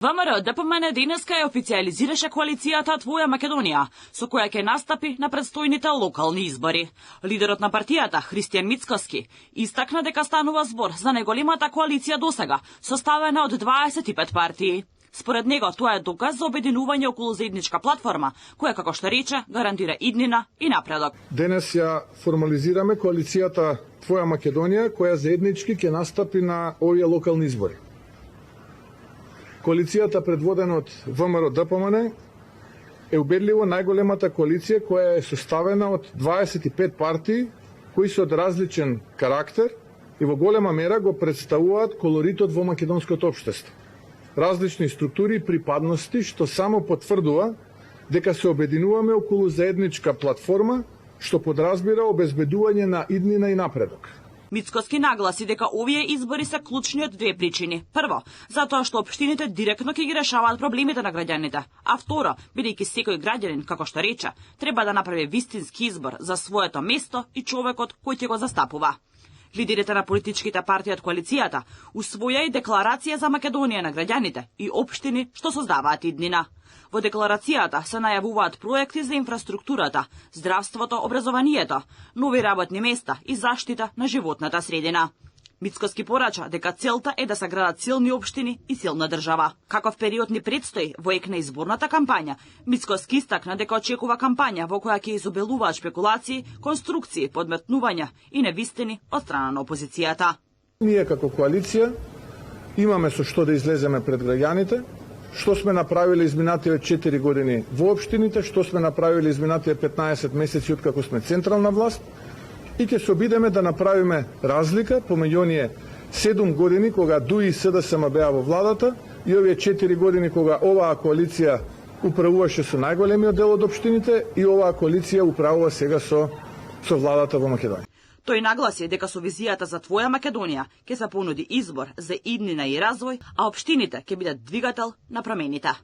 ВМРО ДПМН денеска ја официализираше коалицијата Твоја Македонија, со која ќе настапи на предстојните локални избори. Лидерот на партијата, Христијан Мицкоски, истакна дека станува збор за најголемата коалиција досега, составена од 25 партии. Според него, тоа е доказ за обединување околу заедничка платформа, која, како што рече, гарантира иднина и напредок. Денес ја формализираме коалицијата Твоја Македонија, која заеднички ќе настапи на овие локални избори. Коалицијата предводена од ВМРО ДПМН е убедливо најголемата коалиција која е составена од 25 партии кои се од различен карактер и во голема мера го представуваат колоритот во македонското општество. Различни структури и припадности што само потврдува дека се обединуваме околу заедничка платформа што подразбира обезбедување на иднина и напредок. Мицкоски нагласи дека овие избори се клучни од две причини. Прво, затоа што општините директно ќе ги решаваат проблемите на граѓаните, а второ, бидејќи секој граѓанин, како што рече, треба да направи вистински избор за своето место и човекот кој ќе го застапува. Лидерите на политичките партии од коалицијата усвоја и декларација за Македонија на граѓаните и општини што создаваат иднина. Во декларацијата се најавуваат проекти за инфраструктурата, здравството, образованието, нови работни места и заштита на животната средина. Мицкоски порача дека целта е да се градат силни општини и силна држава. Каков период ни предстои во ек на изборната кампања, Мицкоски истакна дека очекува кампања во која ќе изобилуваат шпекулации, конструкции, подметнувања и невистини од страна на опозицијата. Ние како коалиција имаме со што да излеземе пред граѓаните, што сме направиле изминативе 4 години во општините, што сме направиле изминативе 15 месеци откако сме централна власт, и ќе се обидеме да направиме разлика помеѓу оние 7 години кога ДУИ и СДСМ беа во владата и овие 4 години кога оваа коалиција управуваше со најголемиот дел од општините и оваа коалиција управува сега со владата во Македонија. Тој нагласи дека со визијата за Твоја Македонија ќе се понуди избор за иднина и развој, а општините ќе бидат двигател на промените.